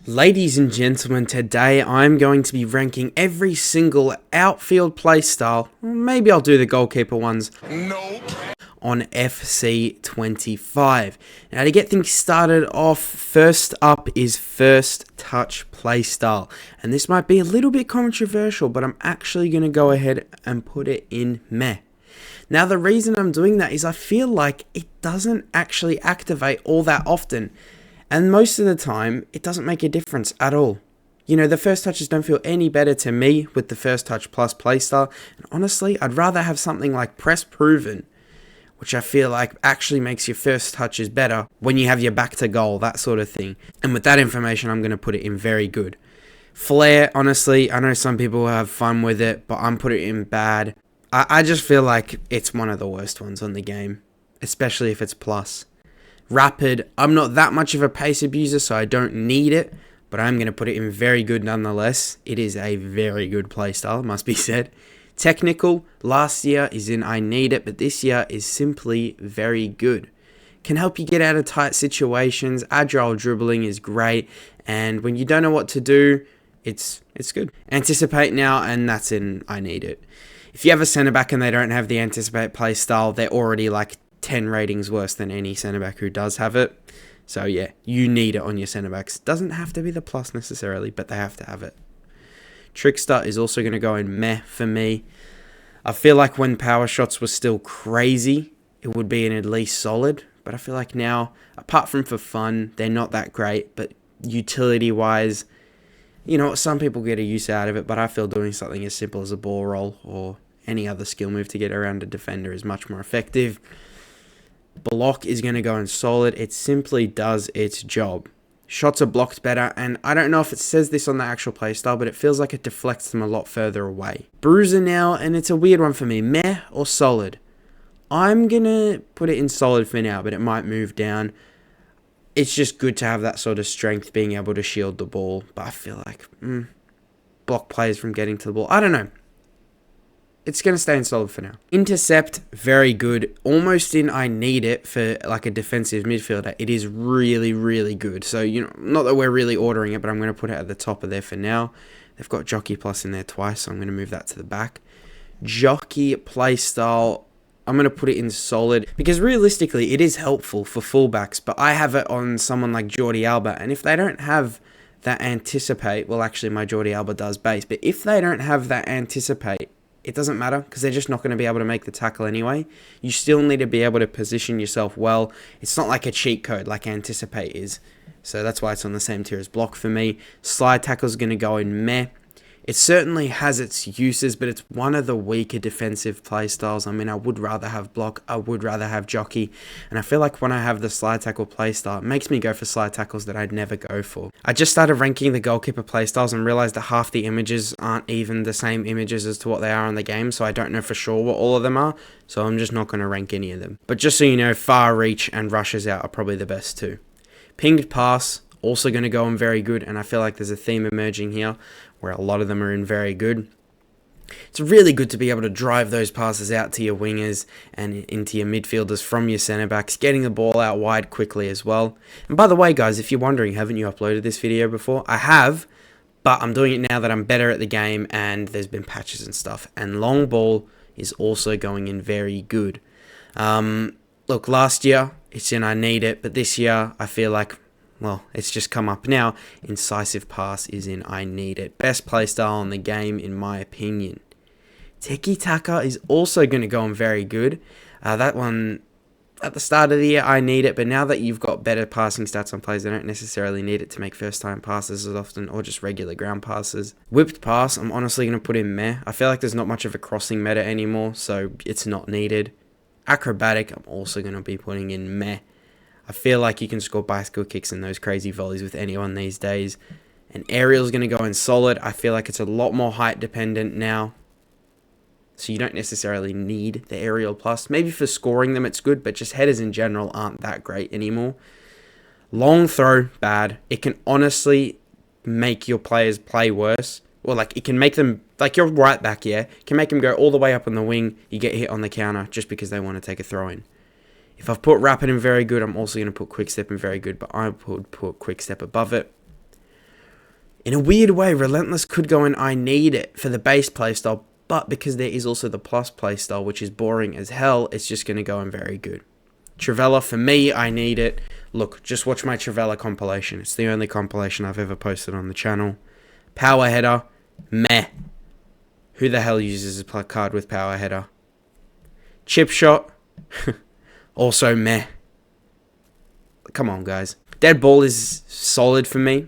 Ladies and gentlemen, today I'm going to be ranking every single outfield playstyle. Maybe I'll do the goalkeeper ones. Nope. On FC25. Now, to get things started off, first up is first touch playstyle. And this might be a little bit controversial, but I'm actually going to go ahead and put it in meh. Now, the reason I'm doing that is I feel like it doesn't actually activate all that often. And most of the time, it doesn't make a difference at all. You know, the first touches don't feel any better to me with the first touch plus playstyle. And honestly, I'd rather have something like press proven, which I feel like actually makes your first touches better when you have your back to goal, that sort of thing. And with that information, I'm going to put it in very good. Flair, honestly, I know some people have fun with it, but I'm putting it in bad. I just feel like it's one of the worst ones on the game, especially if it's plus. Rapid, I'm not that much of a pace abuser, so I don't need it, but I'm going to put it in very good nonetheless. It is a very good playstyle, must be said. Technical, last year is in I need it, but this year is simply very good. Can help you get out of tight situations, agile dribbling is great, and when you don't know what to do, it's good. Anticipate now, and that's in I need it. If you have a centre back and they don't have the anticipate playstyle, they're already like 10 ratings worse than any centre back who does have it. So yeah, you need it on your centre backs. Doesn't have to be the plus necessarily, but they have to have it. Trickster is also going to go in meh for me. I feel like when power shots were still crazy, it would be in at least solid. But I feel like now, apart from for fun, they're not that great. But utility-wise, you know, some people get a use out of it. But I feel doing something as simple as a ball roll or any other skill move to get around a defender is much more effective. Block is going to go in solid. It simply does its job. Shots are blocked better, and I don't know if it says this on the actual playstyle, but it feels like it deflects them a lot further away. Bruiser now, and it's a weird one for me. Meh or solid? I'm going to put it in solid for now, but it might move down. It's just good to have that sort of strength, being able to shield the ball, but I feel like block players from getting to the ball. I don't know. It's going to stay in solid for now. Intercept, very good. Almost in I need it for like a defensive midfielder. It is really, really good. So, you know, not that we're really ordering it, but I'm going to put it at the top of there for now. They've got Jockey Plus in there twice, so I'm going to move that to the back. Jockey playstyle, I'm going to put it in solid because realistically, it is helpful for fullbacks, but I have it on someone like Jordi Alba, and if they don't have that anticipate, well, actually, my Jordi Alba does base, but if they don't have that anticipate, it doesn't matter because they're just not going to be able to make the tackle anyway. You still need to be able to position yourself well. It's not like a cheat code like anticipate is. So that's why it's on the same tier as block for me. Slide tackle is going to go in meh. It certainly has its uses, but it's one of the weaker defensive playstyles. I mean, I would rather have block. I would rather have jockey. And I feel like when I have the slide tackle playstyle, it makes me go for slide tackles that I'd never go for. I just started ranking the goalkeeper playstyles and realized that half the images aren't even the same images as to what they are on the game. So I don't know for sure what all of them are. So I'm just not going to rank any of them. But just so you know, far reach and rushes out are probably the best too. Pinged pass, also going to go in very good. And I feel like there's a theme emerging here where a lot of them are in very good. It's really good to be able to drive those passes out to your wingers and into your midfielders from your centre backs, getting the ball out wide quickly as well. And by the way, guys, if you're wondering, haven't you uploaded this video before? I have, but I'm doing it now that I'm better at the game and there's been patches and stuff. And long ball is also going in very good. Look, last year, it's in I need it, but this year, I feel like, well, it's just come up now. Incisive pass is in I need it. Best playstyle in the game, in my opinion. Tiki Taka is also going to go on very good. That one, at the start of the year, I need it. But now that you've got better passing stats on players, they don't necessarily need it to make first-time passes as often, or just regular ground passes. Whipped pass, I'm honestly going to put in meh. I feel like there's not much of a crossing meta anymore, so it's not needed. Acrobatic, I'm also going to be putting in meh. I feel like you can score bicycle kicks and those crazy volleys with anyone these days. And aerial is going to go in solid. I feel like it's a lot more height dependent now. So you don't necessarily need the aerial plus. Maybe for scoring them it's good, but just headers in general aren't that great anymore. Long throw, bad. It can honestly make your players play worse. Or like it can make them, like your right back, yeah, can make them go all the way up on the wing. You get hit on the counter just because they want to take a throw in. If I've put rapid in very good, I'm also going to put quick step in very good, but I would put quick step above it. In a weird way, Relentless could go in I Need It for the base playstyle, but because there is also the plus playstyle, which is boring as hell, it's just going to go in Very Good. Trivella, for me, I Need It. Look, just watch my Trivella compilation. It's the only compilation I've ever posted on the channel. Power Header, meh. Who the hell uses a card with Power Header? Chip Shot, also meh. Come on, guys. Dead Ball is solid for me.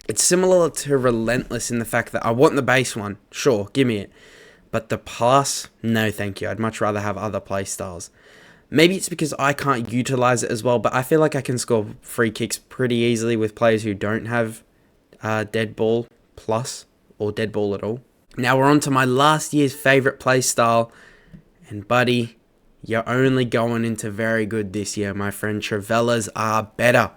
It's similar to Relentless in the fact that I want the base one. Sure, give me it. But the plus, no thank you. I'd much rather have other playstyles. Maybe it's because I can't utilize it as well, but I feel like I can score free kicks pretty easily with players who don't have Dead Ball plus or Dead Ball at all. Now we're on to my last year's favorite playstyle. And buddy, you're only going into Very Good this year, my friend. Trivellas are better.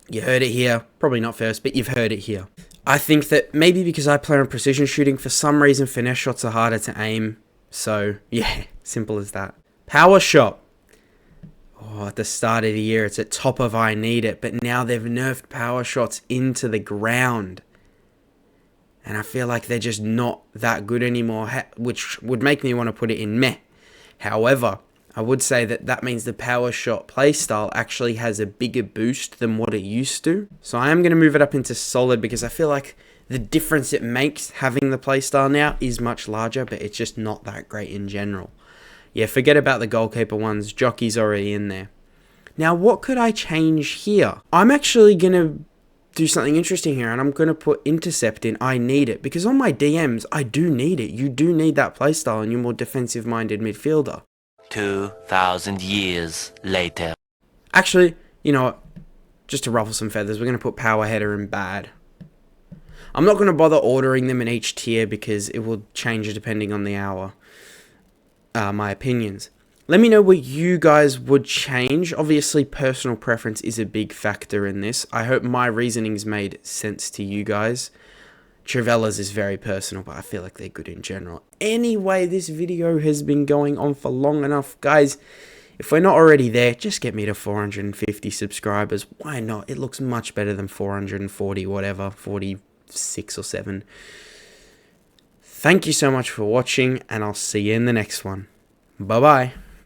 You heard it here. Probably not first, but you've heard it here. I think that maybe because I play on precision shooting, for some reason finesse shots are harder to aim. So, yeah, simple as that. Power Shot. Oh, at the start of the year, it's at top of I Need It. But now they've nerfed Power Shots into the ground. And I feel like they're just not that good anymore, which would make me want to put it in meh. However, I would say that that means the Power Shot playstyle actually has a bigger boost than what it used to. So I am going to move it up into solid because I feel like the difference it makes having the playstyle now is much larger, but it's just not that great in general. Yeah, forget about the goalkeeper ones. Jockey's already in there. Now, what could I change here? I'm actually going to do something interesting here, and I'm going to put Intercept in I Need It, because on my DMs, I do need it. You do need that playstyle in your more defensive-minded midfielder. 2,000 years later. Actually, you know what? Just to ruffle some feathers, we're going to put Power Header in bad. I'm not going to bother ordering them in each tier because it will change depending on the hour. My opinions. Let me know what you guys would change. Obviously, personal preference is a big factor in this. I hope my reasonings made sense to you guys. Trivella's is very personal, but I feel like they're good in general. Anyway, this video has been going on for long enough. Guys, if we're not already there, just get me to 450 subscribers. Why not? It looks much better than 440, whatever, 46 or 7. Thank you so much for watching, and I'll see you in the next one. Bye-bye.